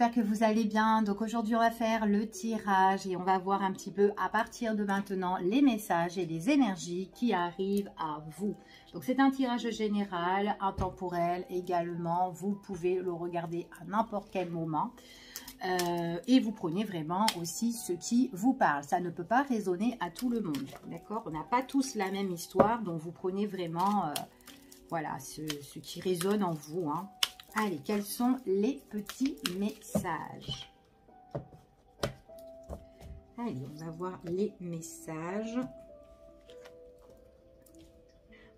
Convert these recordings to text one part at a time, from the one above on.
j'espère que vous allez bien. Donc aujourd'hui, on va faire le tirage et on va voir un petit peu à partir de maintenant les messages et les énergies qui arrivent à vous. Donc c'est un tirage général, intemporel également. Vous pouvez le regarder à n'importe quel moment. Et vous prenez vraiment aussi ce qui vous parle. Ça ne peut pas résonner à tout le monde, d'accord? On n'a pas tous la même histoire, donc vous prenez vraiment voilà, ce qui résonne en vous, hein. Allez, quels sont les petits messages? Allez, on va voir les messages.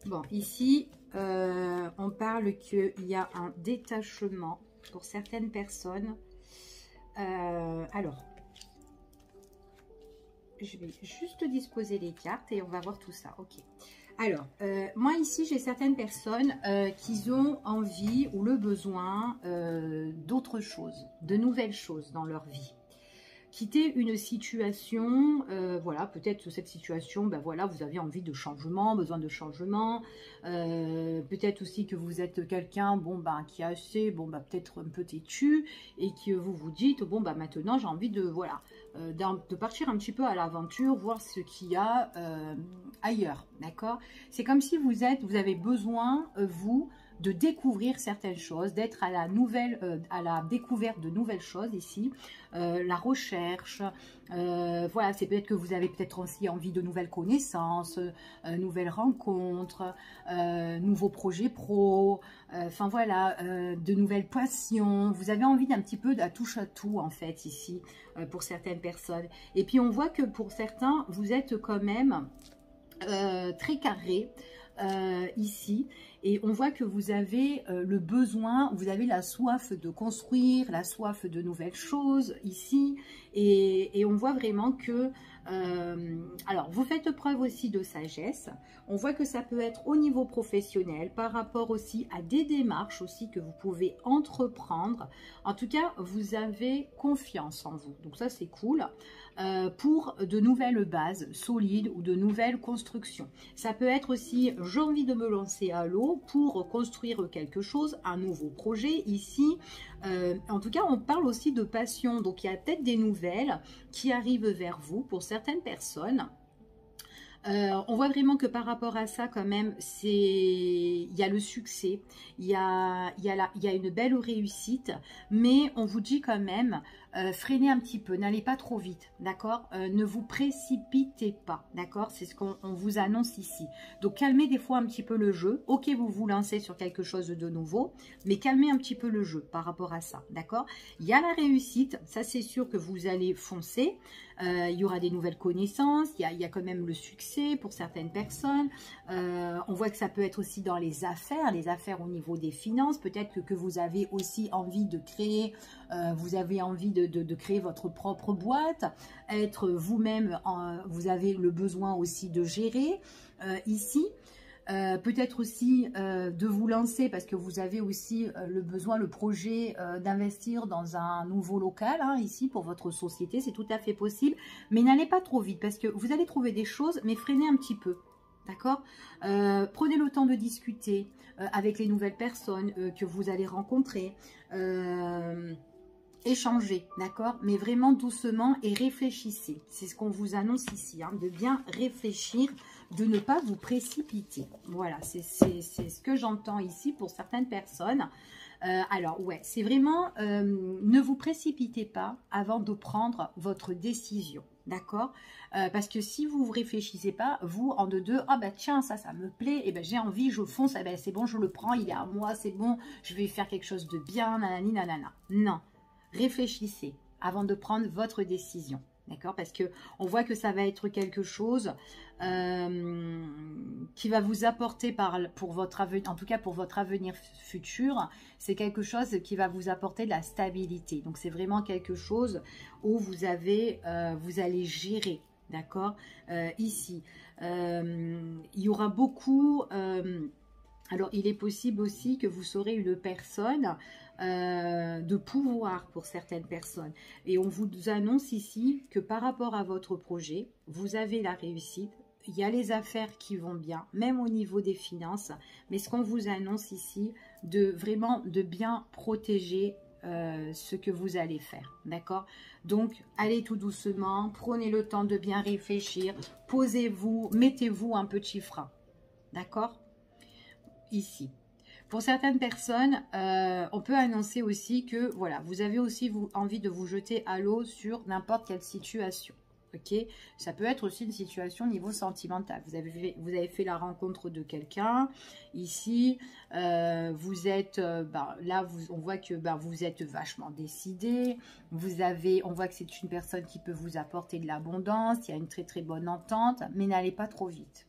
Bon, ici, on parle qu'il y a un détachement pour certaines personnes. Alors, je vais juste disposer les cartes et on va voir tout ça. Ok. Alors, moi ici, j'ai certaines personnes qui ont envie ou le besoin d'autres choses, de nouvelles choses dans leur vie. Quitter une situation, voilà, peut-être cette situation, ben voilà, vous avez envie de changement, besoin de changement, peut-être aussi que vous êtes quelqu'un, bon, ben, qui est assez, bon, ben, peut-être un peu têtu, et que vous vous dites, bon, ben, maintenant, j'ai envie de, voilà, de partir un petit peu à l'aventure, voir ce qu'il y a ailleurs, d'accord? C'est comme si vous avez besoin, vous, de découvrir certaines choses, d'être à la découverte de nouvelles choses ici, la recherche, voilà, c'est peut-être que vous avez peut-être aussi envie de nouvelles connaissances, nouvelles rencontres, nouveaux projets pro, enfin voilà, de nouvelles passions. Vous avez envie d'un petit peu de touche à tout en fait ici pour certaines personnes. Et puis on voit que pour certains, vous êtes quand même très carré ici. Et on voit que vous avez le besoin, vous avez la soif de construire, la soif de nouvelles choses ici. Et on voit vraiment que, alors vous faites preuve aussi de sagesse. On voit que ça peut être au niveau professionnel, par rapport aussi à des démarches aussi que vous pouvez entreprendre. En tout cas, vous avez confiance en vous. Donc ça, c'est cool. Pour de nouvelles bases solides ou de nouvelles constructions. Ça peut être aussi, j'ai envie de me lancer à l'eau pour construire quelque chose, un nouveau projet ici. En tout cas, on parle aussi de passion. Donc, il y a peut-être des nouvelles qui arrivent vers vous pour certaines personnes. On voit vraiment que par rapport à ça, quand même, il y a le succès, il y a une belle réussite, mais on vous dit quand même, freinez un petit peu, n'allez pas trop vite, d'accord? Ne vous précipitez pas, d'accord? C'est ce qu'on vous annonce ici. Donc, calmez des fois un petit peu le jeu. Ok, vous vous lancez sur quelque chose de nouveau, mais calmez un petit peu le jeu par rapport à ça, d'accord? Il y a la réussite, ça c'est sûr que vous allez foncer. Il y aura des nouvelles connaissances, il y a quand même le succès pour certaines personnes. On voit que ça peut être aussi dans les affaires au niveau des finances. Peut-être que vous avez aussi envie de créer, vous avez envie de créer votre propre boîte, être vous-même, vous avez le besoin aussi de gérer ici. Peut-être aussi de vous lancer parce que vous avez aussi le besoin, le projet d'investir dans un nouveau local, hein, ici pour votre société, c'est tout à fait possible, mais n'allez pas trop vite parce que vous allez trouver des choses, mais freinez un petit peu, d'accord? Prenez le temps de discuter avec les nouvelles personnes que vous allez rencontrer, échanger, d'accord? Mais vraiment doucement et réfléchissez. C'est ce qu'on vous annonce ici, hein, de bien réfléchir, de ne pas vous précipiter. Voilà, c'est ce que j'entends ici pour certaines personnes. Alors, ouais, c'est vraiment, ne vous précipitez pas avant de prendre votre décision, d'accord? Parce que si vous ne réfléchissez pas, vous, en deux, ah bah tiens, ça me plaît, et ben j'ai envie, je fonce, eh ben c'est bon, je le prends, il est à moi, c'est bon, je vais faire quelque chose de bien, nanani, nanana. Non. Réfléchissez avant de prendre votre décision, d'accord? Parce que on voit que ça va être quelque chose qui va vous apporter pour votre avenir, en tout cas pour votre avenir futur, c'est quelque chose qui va vous apporter de la stabilité. Donc c'est vraiment quelque chose où vous allez gérer, d'accord? Ici, il y aura beaucoup. Alors, il est possible aussi que vous serez une personne de pouvoir pour certaines personnes. Et on vous annonce ici que par rapport à votre projet, vous avez la réussite. Il y a les affaires qui vont bien, même au niveau des finances. Mais ce qu'on vous annonce ici, vraiment de bien protéger ce que vous allez faire, d'accord? Donc, allez tout doucement, prenez le temps de bien réfléchir, posez-vous, mettez-vous un petit frein, d'accord? Ici. Pour certaines personnes, on peut annoncer aussi que, voilà, vous avez aussi envie de vous jeter à l'eau sur n'importe quelle situation. Ok, ça peut être aussi une situation au niveau sentimental. Vous avez fait la rencontre de quelqu'un. Ici, vous êtes, là, on voit que vous êtes vachement décidé. On voit que c'est une personne qui peut vous apporter de l'abondance. Il y a une très très bonne entente, mais n'allez pas trop vite.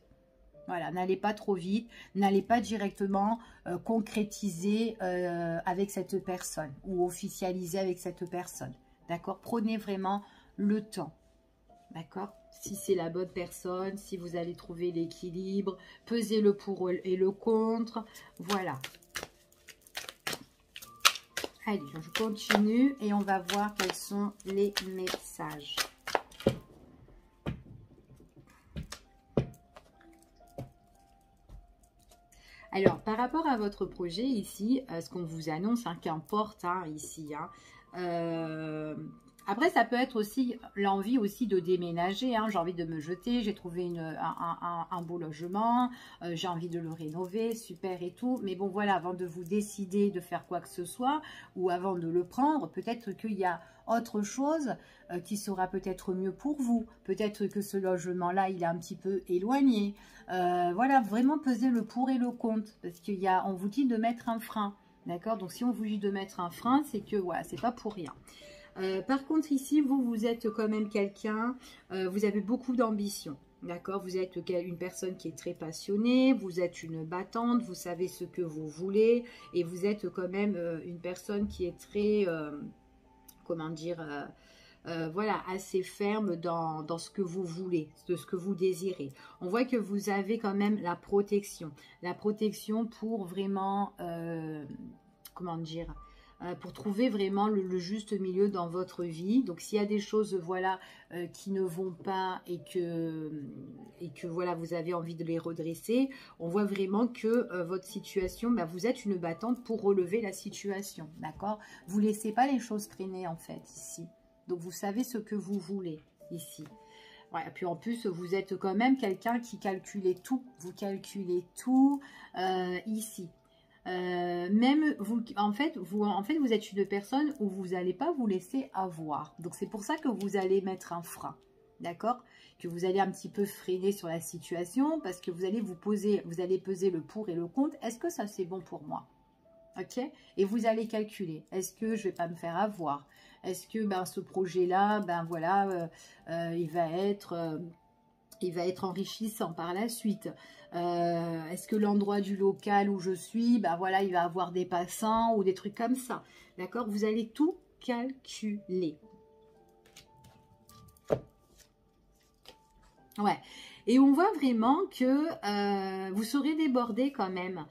Voilà, n'allez pas trop vite, n'allez pas directement concrétiser avec cette personne ou officialiser avec cette personne. D'accord? Prenez vraiment le temps. D'accord? Si c'est la bonne personne, si vous allez trouver l'équilibre, pesez le pour et le contre. Voilà. Allez, je continue et on va voir quels sont les messages. Alors, par rapport à votre projet ici, ce qu'on vous annonce, hein, qu'importe ici, après, ça peut être aussi l'envie aussi de déménager. J'ai envie de me jeter, j'ai trouvé un beau logement, j'ai envie de le rénover, super et tout. Mais bon, voilà, avant de vous décider de faire quoi que ce soit ou avant de le prendre, peut-être qu'il y a autre chose qui sera peut-être mieux pour vous. Peut-être que ce logement-là, il est un petit peu éloigné. Voilà, vraiment peser le pour et le contre. Parce qu'on vous dit de mettre un frein. D'accord? Donc, si on vous dit de mettre un frein, c'est que, voilà, c'est pas pour rien. Par contre, ici, vous êtes quand même quelqu'un, vous avez beaucoup d'ambition, d'accord? Vous êtes une personne qui est très passionnée, vous êtes une battante, vous savez ce que vous voulez, et vous êtes quand même une personne qui est très, comment dire, voilà, assez ferme dans ce que vous voulez, de ce que vous désirez. On voit que vous avez quand même la protection pour vraiment, comment dire, pour trouver vraiment le juste milieu dans votre vie. Donc s'il y a des choses, voilà, qui ne vont pas et que voilà, vous avez envie de les redresser, on voit vraiment que votre situation, vous êtes une battante pour relever la situation, d'accord? Vous ne laissez pas les choses traîner en fait ici. Donc vous savez ce que vous voulez ici. Ouais, et puis en plus, vous êtes quand même quelqu'un qui calculez tout. Vous calculez tout ici. Même vous, en fait, vous êtes une personne où vous n'allez pas vous laisser avoir. Donc, c'est pour ça que vous allez mettre un frein, d'accord? Que vous allez un petit peu freiner sur la situation parce que vous allez peser le pour et le contre. Est-ce que ça, c'est bon pour moi? Ok? Et vous allez calculer. Est-ce que je vais pas me faire avoir? Est-ce que ce projet-là, voilà, il va être enrichissant par la suite. Est-ce que l'endroit du local où je suis, voilà, il va avoir des passants ou des trucs comme ça. D'accord? Vous allez tout calculer. Ouais. Et on voit vraiment que vous serez débordé quand même.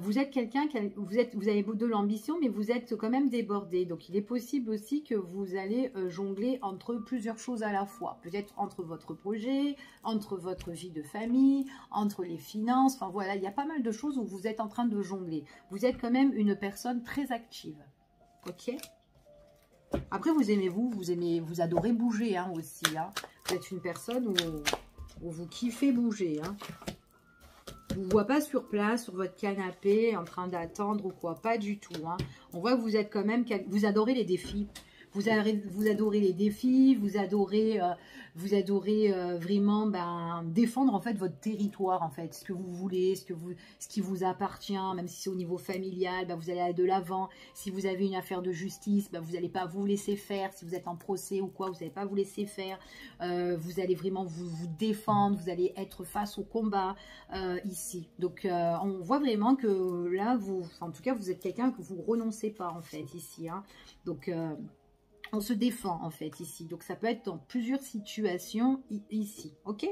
Vous êtes quelqu'un, vous avez de l'ambition, mais vous êtes quand même débordé. Donc, il est possible aussi que vous allez jongler entre plusieurs choses à la fois. Peut-être entre votre projet, entre votre vie de famille, entre les finances. Enfin, voilà, il y a pas mal de choses où vous êtes en train de jongler. Vous êtes quand même une personne très active. Ok? Après, vous adorez bouger aussi. Vous êtes une personne où vous kiffez bouger. Je ne vous vois pas sur place, sur votre canapé, en train d'attendre ou quoi. Pas du tout. On voit que vous êtes quand même... Vous adorez les défis. Vous adorez les défis. Vous adorez vraiment défendre en fait votre territoire, en fait. Ce que vous voulez, ce qui vous appartient. Même si c'est au niveau familial, vous allez aller de l'avant. Si vous avez une affaire de justice, vous n'allez pas vous laisser faire. Si vous êtes en procès ou quoi, vous n'allez pas vous laisser faire. Vous allez vraiment vous défendre. Vous allez être face au combat ici. Donc, on voit vraiment que là, en tout cas, vous êtes quelqu'un que vous ne renoncez pas, en fait, ici. Donc... on se défend en fait ici. Donc ça peut être dans plusieurs situations ici. Ok?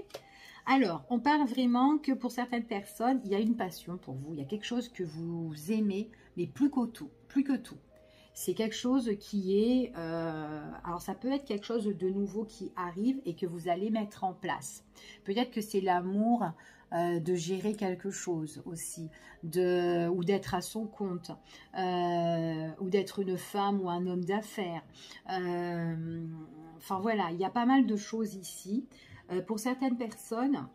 Alors, on parle vraiment que pour certaines personnes, il y a une passion pour vous. Il y a quelque chose que vous aimez, mais plus que tout. c'est quelque chose qui est... alors, ça peut être quelque chose de nouveau qui arrive et que vous allez mettre en place. Peut-être que c'est l'amour de gérer quelque chose aussi, ou d'être à son compte, ou d'être une femme ou un homme d'affaires. Enfin, voilà, il y a pas mal de choses ici. Pour certaines personnes,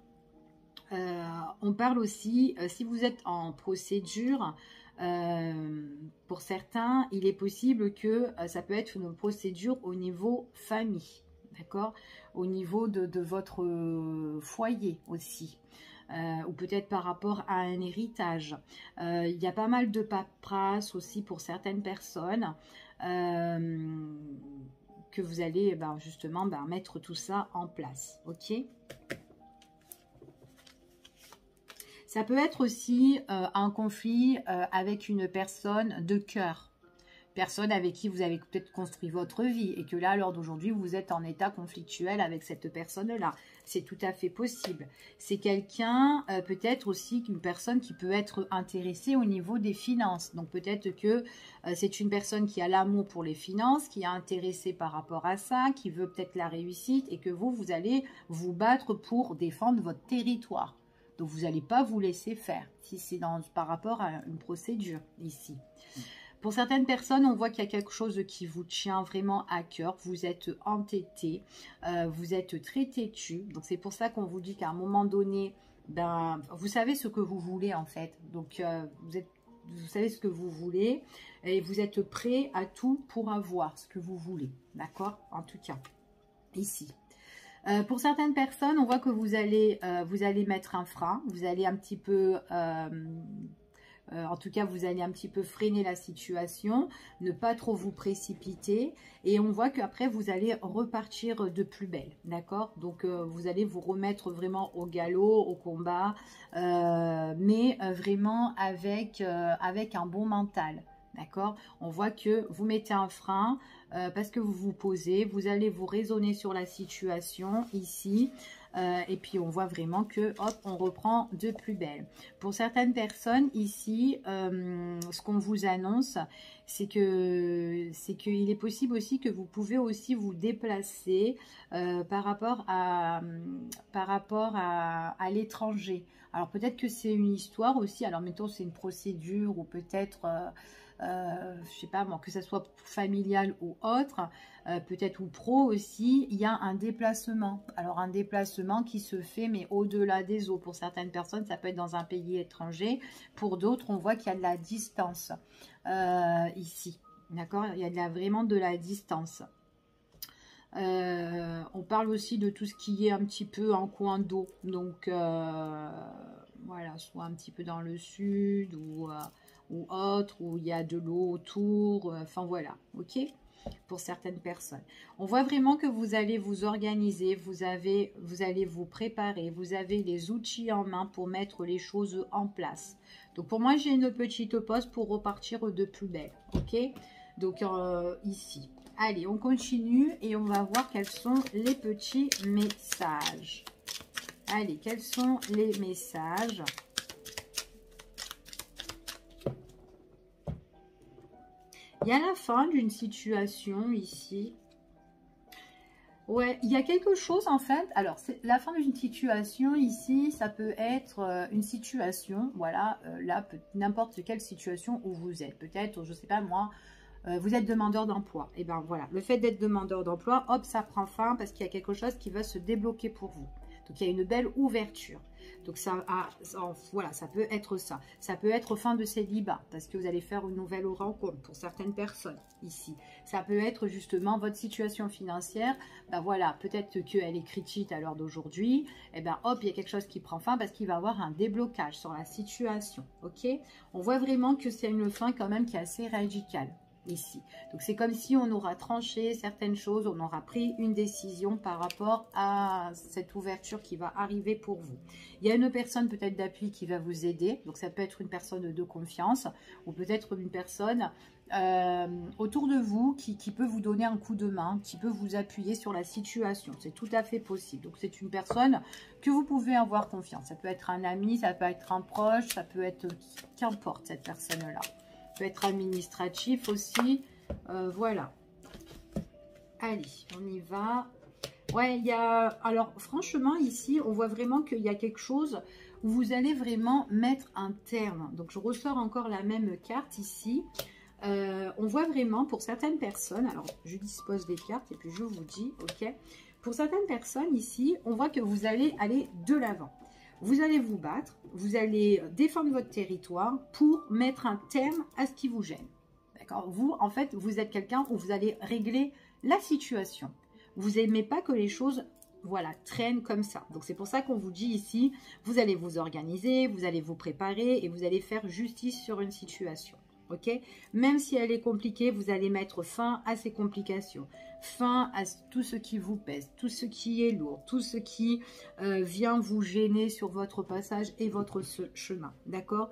on parle aussi, si vous êtes en procédure, pour certains, il est possible que ça peut être une procédure au niveau famille, d'accord, au niveau de votre foyer aussi, ou peut-être par rapport à un héritage. Il y a pas mal de paperasse aussi pour certaines personnes, que vous allez justement mettre tout ça en place, ok. Ça peut être aussi un conflit avec une personne de cœur, personne avec qui vous avez peut-être construit votre vie et que là, à l'heure d'aujourd'hui, vous êtes en état conflictuel avec cette personne-là. C'est tout à fait possible. C'est quelqu'un, peut-être aussi une personne qui peut être intéressée au niveau des finances. Donc peut-être que c'est une personne qui a l'amour pour les finances, qui est intéressée par rapport à ça, qui veut peut-être la réussite et que vous allez vous battre pour défendre votre territoire. Donc, vous n'allez pas vous laisser faire, si c'est par rapport à une procédure ici. Pour certaines personnes, on voit qu'il y a quelque chose qui vous tient vraiment à cœur. Vous êtes entêté, vous êtes très têtu. Donc, c'est pour ça qu'on vous dit qu'à un moment donné, vous savez ce que vous voulez en fait. Donc, vous savez ce que vous voulez et vous êtes prêt à tout pour avoir ce que vous voulez. D'accord? En tout cas, ici. Pour certaines personnes, on voit que vous allez mettre un frein, vous allez un petit peu, en tout cas, vous allez un petit peu freiner la situation, ne pas trop vous précipiter, et on voit qu'après, vous allez repartir de plus belle, d'accord? Donc, vous allez vous remettre vraiment au galop, au combat, mais vraiment avec un bon mental. D'accord? On voit que vous mettez un frein parce que vous vous posez, vous allez vous raisonner sur la situation ici. Et puis on voit vraiment que hop, on reprend de plus belle. Pour certaines personnes ici, ce qu'on vous annonce, c'est qu'il est possible aussi que vous pouvez aussi vous déplacer par rapport à l'étranger. Alors peut-être que c'est une histoire aussi, alors mettons c'est une procédure ou peut-être je sais pas moi, que ce soit familial ou autre, peut-être ou pro aussi, il y a un déplacement. Alors un déplacement qui se fait mais au-delà des eaux. Pour certaines personnes, ça peut être dans un pays étranger. Pour d'autres, on voit qu'il y a de la distance ici. D'accord? Il y a vraiment de la distance. On parle aussi de tout ce qui est un petit peu en coin d'eau. Donc voilà, soit un petit peu dans le sud ou autre, où il y a de l'eau autour, enfin voilà, ok, pour certaines personnes. On voit vraiment que vous allez vous organiser, vous allez vous préparer, vous avez les outils en main pour mettre les choses en place. Donc pour moi, j'ai une petite pause pour repartir de plus belle, ok. Donc ici, allez, on continue et on va voir quels sont les petits messages. Allez, quels sont les messages ? Il y a la fin d'une situation ici. Ouais, il y a quelque chose en fait. Alors, la fin d'une situation ici, ça peut être une situation, voilà, là, n'importe quelle situation où vous êtes. Peut-être, je ne sais pas moi, vous êtes demandeur d'emploi. Et bien voilà, le fait d'être demandeur d'emploi, hop, ça prend fin parce qu'il y a quelque chose qui va se débloquer pour vous. Donc, il y a une belle ouverture. Donc, voilà, ça peut être ça. Ça peut être fin de célibat parce que vous allez faire une nouvelle rencontre pour certaines personnes ici. Ça peut être justement votre situation financière. Ben voilà, peut-être qu'elle est critique à l'heure d'aujourd'hui. Et ben hop, il y a quelque chose qui prend fin parce qu'il va y avoir un déblocage sur la situation. Ok? On voit vraiment que c'est une fin quand même qui est assez radicale ici. Donc c'est comme si on aura tranché certaines choses, on aura pris une décision par rapport à cette ouverture qui va arriver pour vous. Il y a une personne peut-être d'appui qui va vous aider, donc ça peut être une personne de confiance ou peut-être une personne autour de vous qui peut vous donner un coup de main, qui peut vous appuyer sur la situation. C'est tout à fait possible. Donc c'est une personne que vous pouvez avoir confiance. Ça peut être un ami, ça peut être un proche, ça peut être qu'importe cette personne-là. Peut être administratif aussi. Voilà. Allez, on y va. Ouais, il y a... Alors, franchement, ici, on voit vraiment qu'il y a quelque chose où vous allez vraiment mettre un terme. Donc, je ressors encore la même carte ici. On voit vraiment, pour certaines personnes... Alors, je dispose des cartes et puis je vous dis, ok. Pour certaines personnes, ici, on voit que vous allez aller de l'avant. Vous allez vous battre, vous allez défendre votre territoire pour mettre un terme à ce qui vous gêne. D'accord? Vous, en fait, vous êtes quelqu'un où vous allez régler la situation. Vous n'aimez pas que les choses, voilà, traînent comme ça. Donc, c'est pour ça qu'on vous dit ici, vous allez vous organiser, vous allez vous préparer et vous allez faire justice sur une situation. Ok? Même si elle est compliquée, vous allez mettre fin à ces complications. Fin à tout ce qui vous pèse, tout ce qui est lourd, tout ce qui vient vous gêner sur votre passage et votre chemin. D'accord?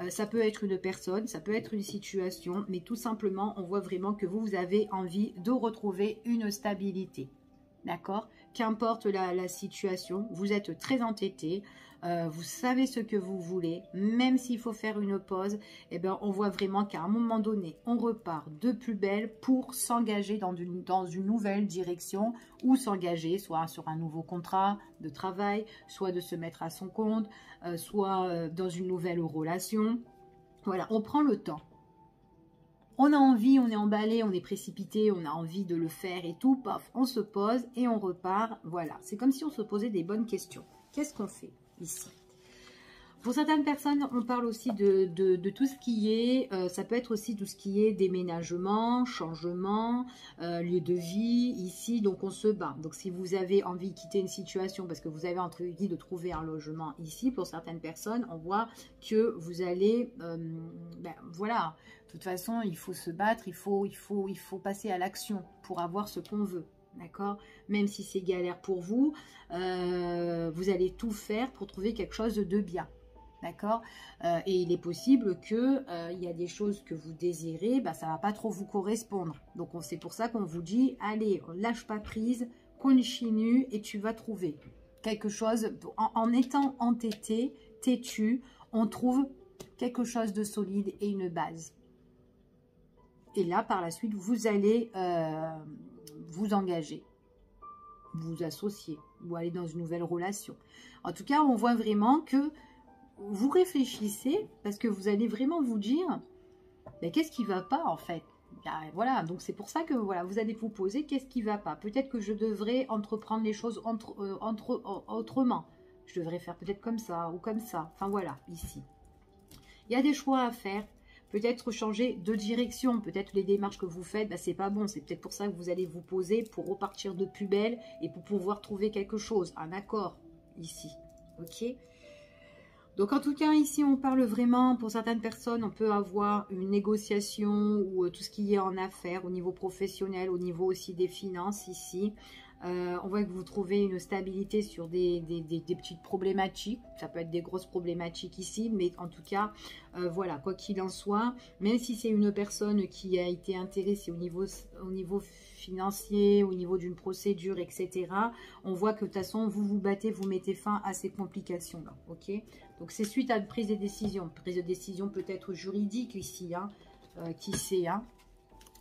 Ça peut être une personne, ça peut être une situation, mais tout simplement, on voit vraiment que vous avez envie de retrouver une stabilité. D'accord? Qu'importe la situation, vous êtes très entêté, vous savez ce que vous voulez, même s'il faut faire une pause, eh ben, on voit vraiment qu'à un moment donné, on repart de plus belle pour s'engager dans une nouvelle direction ou s'engager soit sur un nouveau contrat de travail, soit de se mettre à son compte, soit dans une nouvelle relation. Voilà, on prend le temps. On a envie, on est emballé, on est précipité, on a envie de le faire et tout, paf, on se pose et on repart. Voilà, c'est comme si on se posait des bonnes questions. Qu'est-ce qu'on fait ici? Pour certaines personnes, on parle aussi de tout ce qui est, ça peut être aussi tout ce qui est déménagement, changement, lieu de vie, ici, donc on se bat. Donc si vous avez envie de quitter une situation parce que vous avez envie de trouver un logement ici, pour certaines personnes, on voit que vous allez, ben, voilà, de toute façon, il faut se battre, il faut passer à l'action pour avoir ce qu'on veut. D'accord? Même si c'est galère pour vous, vous allez tout faire pour trouver quelque chose de bien. D'accord? Et il est possible que il y a des choses que vous désirez, bah, ça ne va pas trop vous correspondre. Donc c'est pour ça qu'on vous dit, allez, lâche pas prise, continue et tu vas trouver quelque chose. En étant entêté, têtu, on trouve quelque chose de solide et une base. Et là, par la suite, vous allez vous engager, vous associer ou aller dans une nouvelle relation. En tout cas, on voit vraiment que vous réfléchissez parce que vous allez vraiment vous dire mais qu'est-ce qui ne va pas en fait? Voilà, donc c'est pour ça que voilà, vous allez vous poser qu'est-ce qui ne va pas. Peut-être que je devrais entreprendre les choses autrement. Je devrais faire peut-être comme ça ou comme ça. Enfin voilà, ici. Il y a des choix à faire. Peut-être changer de direction, peut-être les démarches que vous faites, bah, c'est pas bon. C'est peut-être pour ça que vous allez vous poser pour repartir de plus belle et pour pouvoir trouver quelque chose, un accord ici. Ok? Donc en tout cas ici on parle vraiment, pour certaines personnes on peut avoir une négociation ou tout ce qui est en affaires au niveau professionnel, au niveau aussi des finances ici. On voit que vous trouvez une stabilité sur des petites problématiques. Ça peut être des grosses problématiques ici, mais en tout cas, voilà, quoi qu'il en soit, même si c'est une personne qui a été intéressée au niveau financier, au niveau d'une procédure, etc., on voit que de toute façon, vous vous battez, vous mettez fin à ces complications-là, ok? Donc, c'est suite à une prise de décision. Prise de décision peut-être juridique ici, hein, qui sait, hein.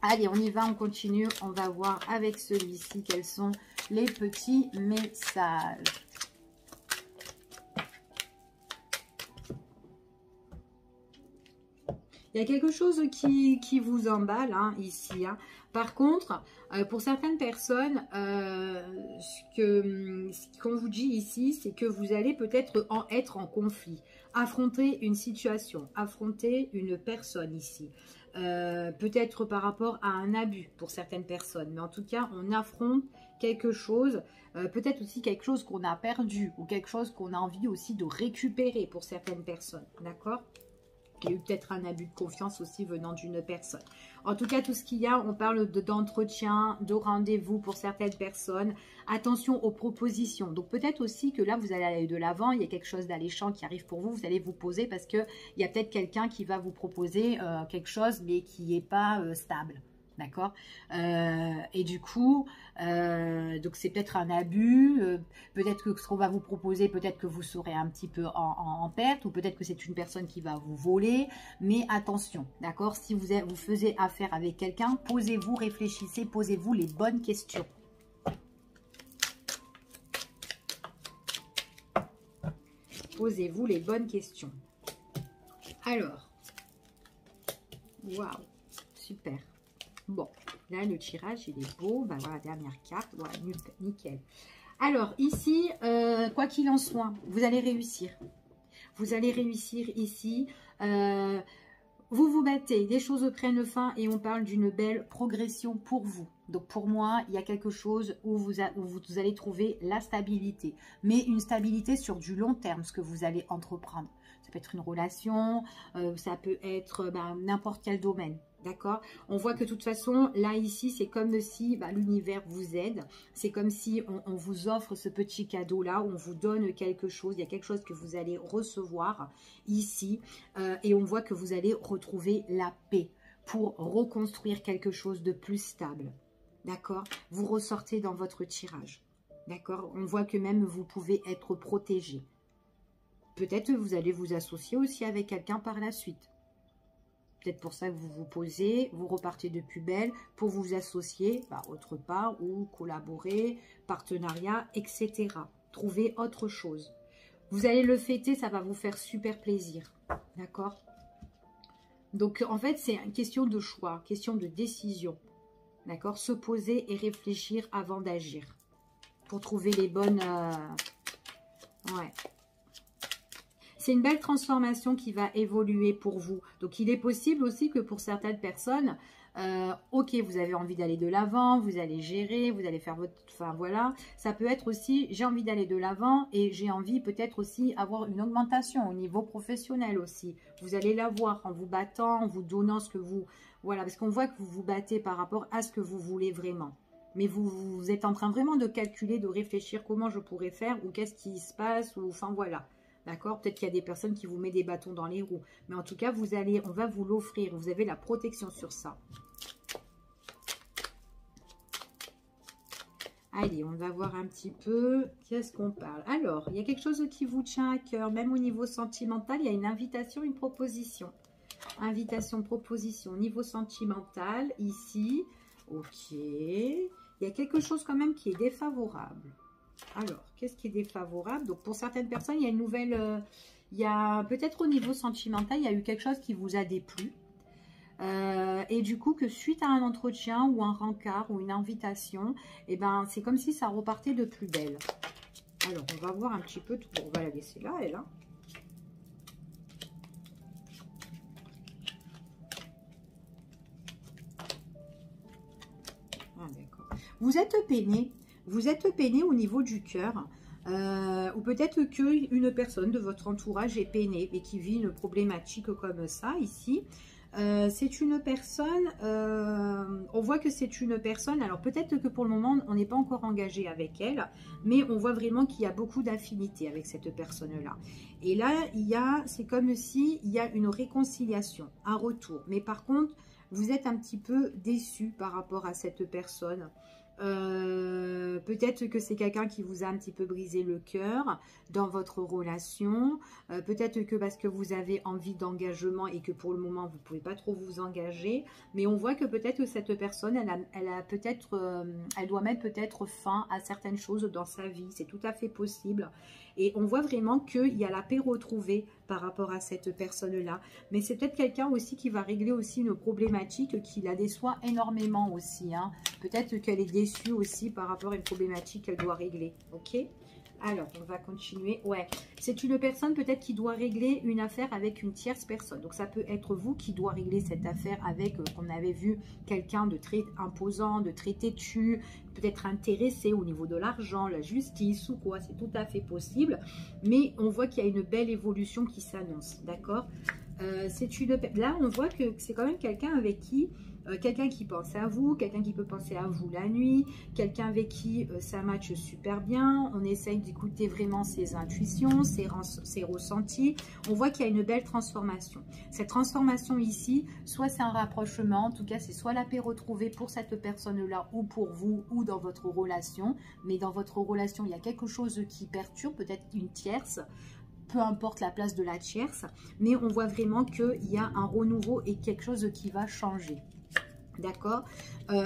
Allez, on y va, on continue. On va voir avec celui-ci quels sont les petits messages. Il y a quelque chose qui vous emballe hein, ici. Hein. Par contre, pour certaines personnes, ce qu'on vous dit ici, c'est que vous allez peut-être être en conflit, affronter une situation, affronter une personne ici. Peut-être par rapport à un abus pour certaines personnes. Mais en tout cas, on affronte quelque chose, peut-être aussi quelque chose qu'on a perdu ou quelque chose qu'on a envie aussi de récupérer pour certaines personnes. D'accord ? Il y a eu peut-être un abus de confiance aussi venant d'une personne. En tout cas, tout ce qu'il y a, on parle d'entretien, de rendez-vous pour certaines personnes. Attention aux propositions. Donc peut-être aussi que là, vous allez aller de l'avant. Il y a quelque chose d'alléchant qui arrive pour vous. Vous allez vous poser parce qu'il y a peut-être quelqu'un qui va vous proposer quelque chose, mais qui n'est pas stable. D'accord. Et du coup, donc c'est peut-être un abus, peut-être que ce qu'on va vous proposer, peut-être que vous serez un petit peu en perte, ou peut-être que c'est une personne qui va vous voler, mais attention, d'accord. Si vous faisiez affaire avec quelqu'un, posez-vous, réfléchissez, posez-vous les bonnes questions. Posez-vous les bonnes questions. Alors, waouh, super. Bon, là, le tirage, il est beau. Ben, voilà, dernière carte. Voilà, nickel. Alors, ici, quoi qu'il en soit, vous allez réussir. Vous allez réussir ici. Vous vous battez, les choses prennent fin et on parle d'une belle progression pour vous. Donc, pour moi, il y a quelque chose où vous allez trouver la stabilité. Mais une stabilité sur du long terme, ce que vous allez entreprendre. Ça peut être une relation, ça peut être n'importe quel domaine. D'accord? On voit que de toute façon, là, ici, c'est comme si l'univers vous aide. C'est comme si on vous offre ce petit cadeau-là, on vous donne quelque chose. Il y a quelque chose que vous allez recevoir ici. Et on voit que vous allez retrouver la paix pour reconstruire quelque chose de plus stable. D'accord? Vous ressortez dans votre tirage. D'accord? On voit que même vous pouvez être protégé. Peut-être que vous allez vous associer aussi avec quelqu'un par la suite. Peut-être pour ça que vous vous posez, vous repartez de plus belle pour vous associer autre part ou collaborer, partenariat, etc. Trouver autre chose. Vous allez le fêter, ça va vous faire super plaisir. D'accord? Donc, en fait, c'est une question de choix, question de décision. D'accord? Se poser et réfléchir avant d'agir. Pour trouver les bonnes... Ouais. C'est une belle transformation qui va évoluer pour vous. Donc, il est possible aussi que pour certaines personnes, ok, vous avez envie d'aller de l'avant, vous allez gérer, vous allez faire votre... Enfin, voilà. Ça peut être aussi, j'ai envie d'aller de l'avant et j'ai envie peut-être aussi avoir une augmentation au niveau professionnel aussi. Vous allez l'avoir en vous battant, en vous donnant ce que vous... Voilà, parce qu'on voit que vous vous battez par rapport à ce que vous voulez vraiment. Mais vous êtes en train vraiment de calculer, de réfléchir comment je pourrais faire ou qu'est-ce qui se passe, ou enfin voilà. D'accord? Peut-être qu'il y a des personnes qui vous mettent des bâtons dans les roues. Mais en tout cas, on va vous l'offrir. Vous avez la protection sur ça. Allez, on va voir un petit peu. Qu'est-ce qu'on parle? Alors, il y a quelque chose qui vous tient à cœur. Même au niveau sentimental, il y a une invitation, une proposition. Invitation, proposition. Au niveau sentimental, ici. Ok. Il y a quelque chose quand même qui est défavorable. Alors, qu'est-ce qui est défavorable? Donc, pour certaines personnes, il y a une nouvelle... il y a peut-être au niveau sentimental, il y a eu quelque chose qui vous a déplu. Et du coup, que suite à un entretien ou un rencard ou une invitation, eh ben, c'est comme si ça repartait de plus belle. Alors, on va voir un petit peu tout. On va la laisser là, elle. Hein. Ah, d'accord. Vous êtes peiné. Vous êtes peiné au niveau du cœur, ou peut-être qu'une personne de votre entourage est peinée et qui vit une problématique comme ça ici. C'est une personne, on voit que c'est une personne, alors peut-être que pour le moment on n'est pas encore engagé avec elle, mais on voit vraiment qu'il y a beaucoup d'affinité avec cette personne-là. Et là, c'est comme si il y a une réconciliation, un retour. Mais par contre, vous êtes un petit peu déçu par rapport à cette personne. Peut-être que c'est quelqu'un qui vous a un petit peu brisé le cœur dans votre relation, peut-être que parce que vous avez envie d'engagement et que pour le moment vous ne pouvez pas trop vous engager, mais on voit que peut-être que cette personne elle doit mettre peut-être fin à certaines choses dans sa vie, c'est tout à fait possible. Et on voit vraiment qu'il y a la paix retrouvée par rapport à cette personne-là. Mais c'est peut-être quelqu'un aussi qui va régler aussi une problématique qui la déçoit énormément aussi. Hein. Peut-être qu'elle est déçue aussi par rapport à une problématique qu'elle doit régler. Ok ? Alors, on va continuer. Ouais, c'est une personne peut-être qui doit régler une affaire avec une tierce personne. Donc, ça peut être vous qui doit régler cette affaire avec, on avait vu, quelqu'un de très imposant, de très têtu, peut-être intéressé au niveau de l'argent, la justice ou quoi. C'est tout à fait possible. Mais on voit qu'il y a une belle évolution qui s'annonce. D'accord ? Là, on voit que c'est quand même quelqu'un avec qui quelqu'un qui pense à vous, quelqu'un qui peut penser à vous la nuit, quelqu'un avec qui ça matche super bien. On essaye d'écouter vraiment ses intuitions, ses ressentis. On voit qu'il y a une belle transformation. Cette transformation ici, soit c'est un rapprochement, en tout cas c'est soit la paix retrouvée pour cette personne-là ou pour vous ou dans votre relation. Mais dans votre relation, il y a quelque chose qui perturbe, peut-être une tierce, peu importe la place de la tierce, mais on voit vraiment qu'il y a un renouveau et quelque chose qui va changer. D'accord,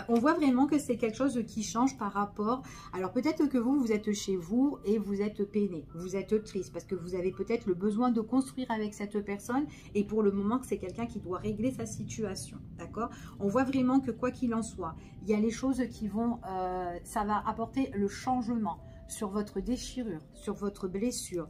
on voit vraiment que c'est quelque chose qui change par rapport... Alors peut-être que vous êtes chez vous et vous êtes peiné, vous êtes triste parce que vous avez peut-être le besoin de construire avec cette personne et pour le moment c'est quelqu'un qui doit régler sa situation. D'accord, on voit vraiment que quoi qu'il en soit, il y a les choses qui vont... ça va apporter le changement sur votre déchirure, sur votre blessure.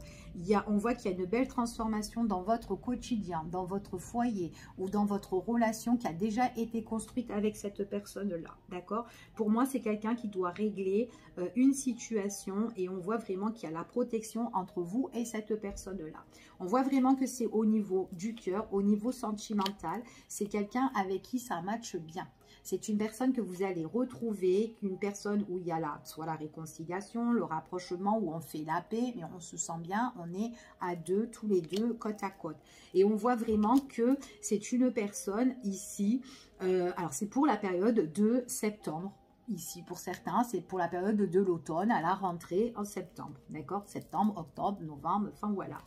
On voit qu'il y a une belle transformation dans votre quotidien, dans votre foyer ou dans votre relation qui a déjà été construite avec cette personne-là. D'accord? Pour moi, c'est quelqu'un qui doit régler une situation et on voit vraiment qu'il y a la protection entre vous et cette personne-là. On voit vraiment que c'est au niveau du cœur, au niveau sentimental. C'est quelqu'un avec qui ça matche bien. C'est une personne que vous allez retrouver, une personne où il y a soit la réconciliation, le rapprochement, où on fait la paix, mais on se sent bien, on est à deux, tous les deux, côte à côte. Et on voit vraiment que c'est une personne ici, alors c'est pour la période de septembre. Ici, pour certains, c'est pour la période de l'automne, à la rentrée en septembre. D'accord? Septembre, octobre, novembre, enfin voilà.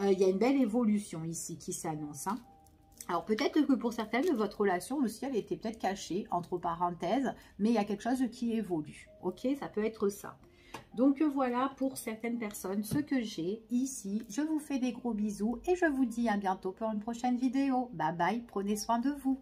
Il y a une belle évolution ici qui s'annonce, hein. Alors peut-être que pour certaines, votre relation aussi, elle était peut-être cachée, entre parenthèses, mais il y a quelque chose qui évolue. Ok, ça peut être ça. Donc voilà pour certaines personnes ce que j'ai ici. Je vous fais des gros bisous et je vous dis à bientôt pour une prochaine vidéo. Bye bye, prenez soin de vous.